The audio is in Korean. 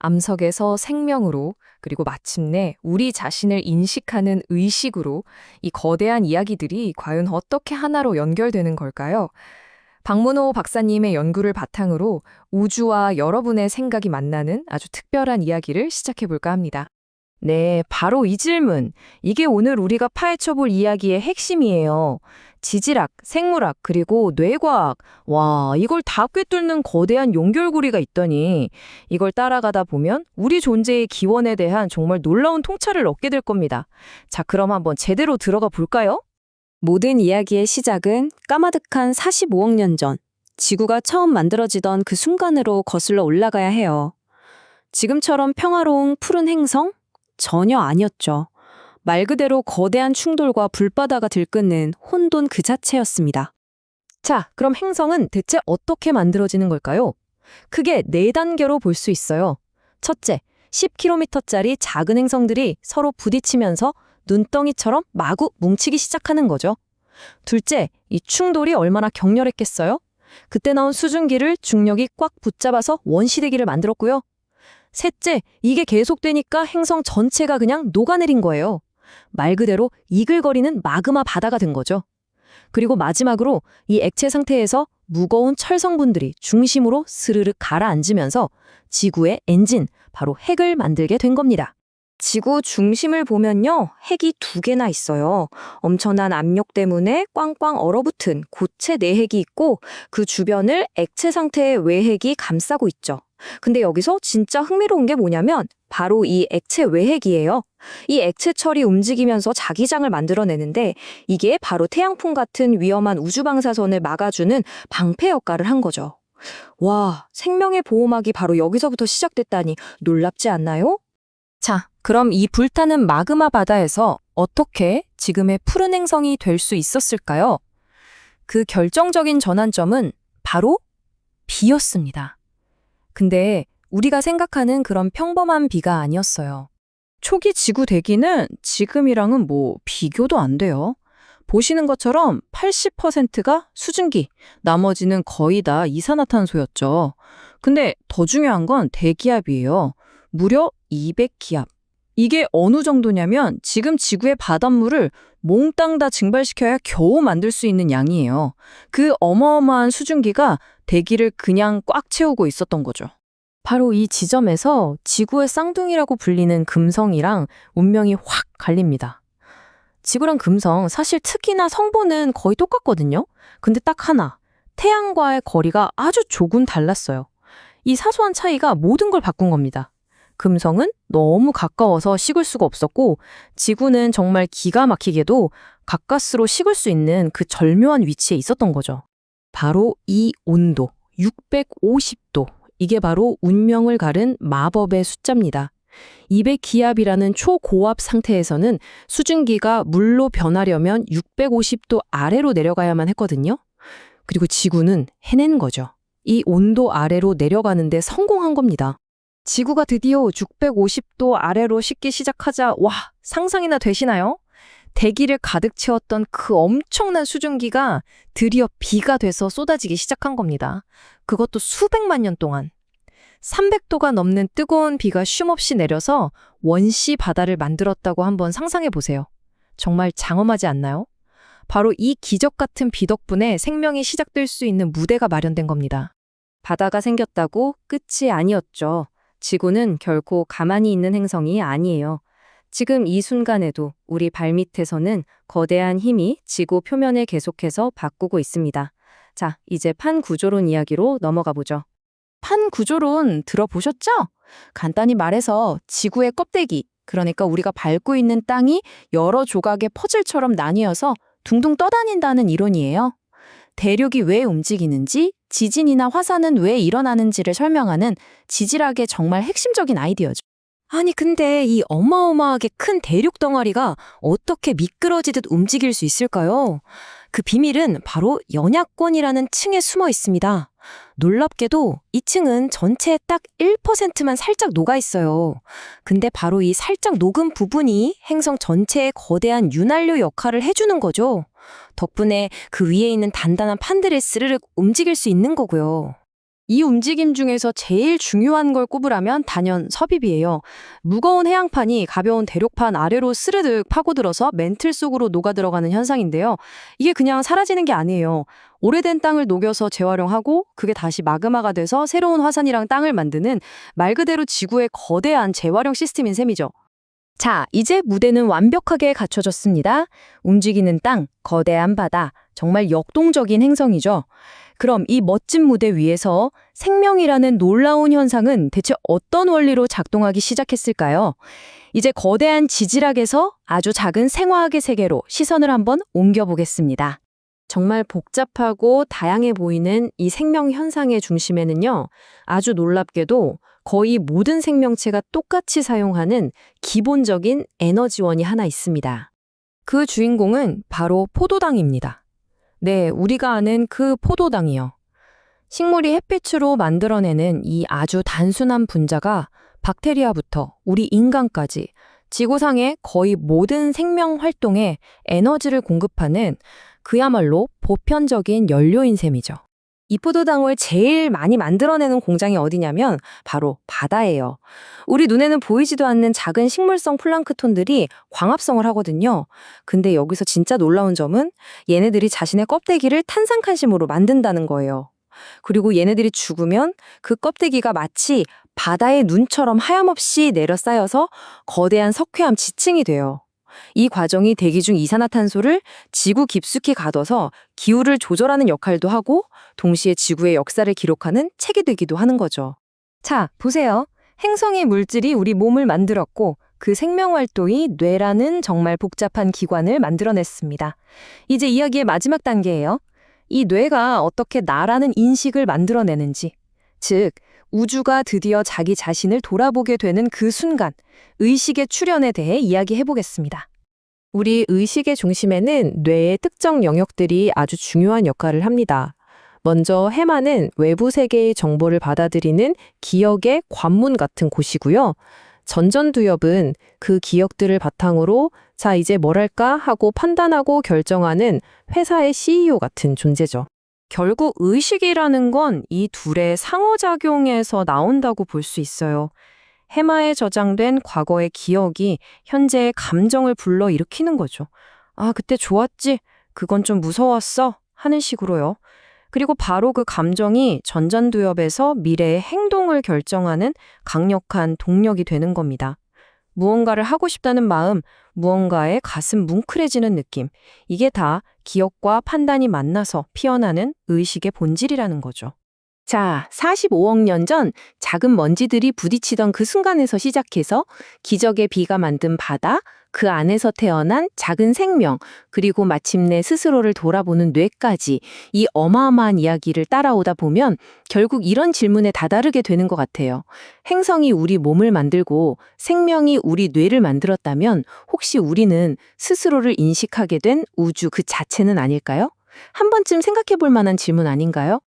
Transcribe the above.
암석에서 생명으로, 그리고 마침내 우리 자신을 인식하는 의식으로 이 거대한 이야기들이 과연 어떻게 하나로 연결되는 걸까요? 박문호 박사님의 연구를 바탕으로 우주와 여러분의 생각이 만나는 아주 특별한 이야기를 시작해 볼까 합니다. 네, 바로 이 질문. 이게 오늘 우리가 파헤쳐볼 이야기의 핵심이에요. 지질학, 생물학, 그리고 뇌과학. 와, 이걸 다 꿰뚫는 거대한 연결고리가 있더니 이걸 따라가다 보면 우리 존재의 기원에 대한 정말 놀라운 통찰을 얻게 될 겁니다. 자, 그럼 한번 제대로 들어가 볼까요? 모든 이야기의 시작은 까마득한 45억 년 전, 지구가 처음 만들어지던 그 순간으로 거슬러 올라가야 해요. 지금처럼 평화로운 푸른 행성? 전혀 아니었죠. 말 그대로 거대한 충돌과 불바다가 들끓는 혼돈 그 자체였습니다. 자, 그럼 행성은 대체 어떻게 만들어지는 걸까요? 크게 4단계로 볼 수 있어요. 첫째, 10km짜리 작은 행성들이 서로 부딪히면서 눈덩이처럼 마구 뭉치기 시작하는 거죠. 둘째, 이 충돌이 얼마나 격렬했겠어요? 그때 나온 수증기를 중력이 꽉 붙잡아서 원시대기를 만들었고요. 셋째, 이게 계속되니까 행성 전체가 그냥 녹아내린 거예요. 말 그대로 이글거리는 마그마 바다가 된 거죠. 그리고 마지막으로 이 액체 상태에서 무거운 철 성분들이 중심으로 스르륵 가라앉으면서 지구의 엔진, 바로 핵을 만들게 된 겁니다. 지구 중심을 보면요, 핵이 2개나 있어요. 엄청난 압력 때문에 꽝꽝 얼어붙은 고체 내핵이 있고 그 주변을 액체 상태의 외핵이 감싸고 있죠. 근데 여기서 진짜 흥미로운 게 뭐냐면 바로 이 액체 외핵이에요. 이 액체철이 움직이면서 자기장을 만들어내는데 이게 바로 태양풍 같은 위험한 우주 방사선을 막아주는 방패 역할을 한 거죠. 와, 생명의 보호막이 바로 여기서부터 시작됐다니 놀랍지 않나요? 자, 그럼 이 불타는 마그마 바다에서 어떻게 지금의 푸른 행성이 될 수 있었을까요? 그 결정적인 전환점은 바로 비였습니다. 근데 우리가 생각하는 그런 평범한 비가 아니었어요. 초기 지구 대기는 지금이랑은 비교도 안 돼요. 보시는 것처럼 80%가 수증기, 나머지는 거의 다 이산화탄소였죠. 근데 더 중요한 건 대기압이에요. 무려 200기압. 이게 어느 정도냐면 지금 지구의 바닷물을 몽땅 다 증발시켜야 겨우 만들 수 있는 양이에요. 그 어마어마한 수증기가 대기를 그냥 꽉 채우고 있었던 거죠. 바로 이 지점에서 지구의 쌍둥이라고 불리는 금성이랑 운명이 확 갈립니다. 지구랑 금성, 사실 특이나 성분은 거의 똑같거든요. 근데 딱 하나, 태양과의 거리가 아주 조금 달랐어요. 이 사소한 차이가 모든 걸 바꾼 겁니다. 금성은 너무 가까워서 식을 수가 없었고, 지구는 정말 기가 막히게도 가까스로 식을 수 있는 그 절묘한 위치에 있었던 거죠. 바로 이 온도, 650도. 이게 바로 운명을 가른 마법의 숫자입니다. 200기압이라는 초고압 상태에서는 수증기가 물로 변하려면 650도 아래로 내려가야만 했거든요. 그리고 지구는 해낸 거죠. 이 온도 아래로 내려가는데 성공한 겁니다. 지구가 드디어 650도 아래로 식기 시작하자, 와, 상상이나 되시나요? 대기를 가득 채웠던 그 엄청난 수증기가 드디어 비가 돼서 쏟아지기 시작한 겁니다. 그것도 수백만 년 동안. 300도가 넘는 뜨거운 비가 쉼없이 내려서 원시 바다를 만들었다고 한번 상상해 보세요. 정말 장엄하지 않나요? 바로 이 기적 같은 비 덕분에 생명이 시작될 수 있는 무대가 마련된 겁니다. 바다가 생겼다고 끝이 아니었죠. 지구는 결코 가만히 있는 행성이 아니에요. 지금 이 순간에도 우리 발밑에서는 거대한 힘이 지구 표면을 계속해서 바꾸고 있습니다. 자, 이제 판구조론 이야기로 넘어가 보죠. 판구조론 들어보셨죠? 간단히 말해서 지구의 껍데기, 그러니까 우리가 밟고 있는 땅이 여러 조각의 퍼즐처럼 나뉘어서 둥둥 떠다닌다는 이론이에요. 대륙이 왜 움직이는지, 지진이나 화산은 왜 일어나는지를 설명하는 지질학의 정말 핵심적인 아이디어죠. 아니 근데 이 어마어마하게 큰 대륙 덩어리가 어떻게 미끄러지듯 움직일 수 있을까요? 그 비밀은 바로 연약권이라는 층에 숨어 있습니다. 놀랍게도 이 층은 전체의 딱 1%만 살짝 녹아 있어요. 근데 바로 이 살짝 녹은 부분이 행성 전체의 거대한 윤활유 역할을 해주는 거죠. 덕분에 그 위에 있는 단단한 판들이 스르륵 움직일 수 있는 거고요. 이 움직임 중에서 제일 중요한 걸 꼽으라면 단연 섭입이에요. 무거운 해양판이 가벼운 대륙판 아래로 스르륵 파고들어서 멘틀 속으로 녹아들어가는 현상인데요. 이게 그냥 사라지는 게 아니에요. 오래된 땅을 녹여서 재활용하고 그게 다시 마그마가 돼서 새로운 화산이랑 땅을 만드는 말 그대로 지구의 거대한 재활용 시스템인 셈이죠. 자, 이제 무대는 완벽하게 갖춰졌습니다. 움직이는 땅, 거대한 바다, 정말 역동적인 행성이죠. 그럼 이 멋진 무대 위에서 생명이라는 놀라운 현상은 대체 어떤 원리로 작동하기 시작했을까요? 이제 거대한 지질학에서 아주 작은 생화학의 세계로 시선을 한번 옮겨보겠습니다. 정말 복잡하고 다양해 보이는 이 생명 현상의 중심에는요, 아주 놀랍게도 거의 모든 생명체가 똑같이 사용하는 기본적인 에너지원이 하나 있습니다. 그 주인공은 바로 포도당입니다. 네, 우리가 아는 그 포도당이요. 식물이 햇빛으로 만들어내는 이 아주 단순한 분자가 박테리아부터 우리 인간까지 지구상의 거의 모든 생명 활동에 에너지를 공급하는 그야말로 보편적인 연료인 셈이죠. 이 포도당을 제일 많이 만들어내는 공장이 어디냐면 바로 바다예요. 우리 눈에는 보이지도 않는 작은 식물성 플랑크톤들이 광합성을 하거든요. 근데 여기서 진짜 놀라운 점은 얘네들이 자신의 껍데기를 탄산칼슘으로 만든다는 거예요. 그리고 얘네들이 죽으면 그 껍데기가 마치 바다의 눈처럼 하염없이 내려 쌓여서 거대한 석회암 지층이 돼요. 이 과정이 대기 중 이산화탄소를 지구 깊숙이 가둬서 기후를 조절하는 역할도 하고 동시에 지구의 역사를 기록하는 책이 되기도 하는 거죠. 자, 보세요. 행성의 물질이 우리 몸을 만들었고 그 생명활동이 뇌라는 정말 복잡한 기관을 만들어냈습니다. 이제 이야기의 마지막 단계예요. 이 뇌가 어떻게 나라는 인식을 만들어내는지, 즉 우주가 드디어 자기 자신을 돌아보게 되는 그 순간, 의식의 출현에 대해 이야기해보겠습니다. 우리 의식의 중심에는 뇌의 특정 영역들이 아주 중요한 역할을 합니다. 먼저 해마는 외부 세계의 정보를 받아들이는 기억의 관문 같은 곳이고요. 전전두엽은 그 기억들을 바탕으로 자, 이제 뭘 할까 하고 판단하고 결정하는 회사의 CEO 같은 존재죠. 결국 의식이라는 건 이 둘의 상호작용에서 나온다고 볼 수 있어요. 해마에 저장된 과거의 기억이 현재의 감정을 불러일으키는 거죠. 아, 그때 좋았지? 그건 좀 무서웠어? 하는 식으로요. 그리고 바로 그 감정이 전전두엽에서 미래의 행동을 결정하는 강력한 동력이 되는 겁니다. 무언가를 하고 싶다는 마음, 무언가에 가슴 뭉클해지는 느낌. 이게 다 기억과 판단이 만나서 피어나는 의식의 본질이라는 거죠. 자, 45억 년 전 작은 먼지들이 부딪히던 그 순간에서 시작해서 기적의 비가 만든 바다, 그 안에서 태어난 작은 생명, 그리고 마침내 스스로를 돌아보는 뇌까지 이 어마어마한 이야기를 따라오다 보면 결국 이런 질문에 다다르게 되는 것 같아요. 행성이 우리 몸을 만들고 생명이 우리 뇌를 만들었다면 혹시 우리는 스스로를 인식하게 된 우주 그 자체는 아닐까요? 한 번쯤 생각해 볼 만한 질문 아닌가요?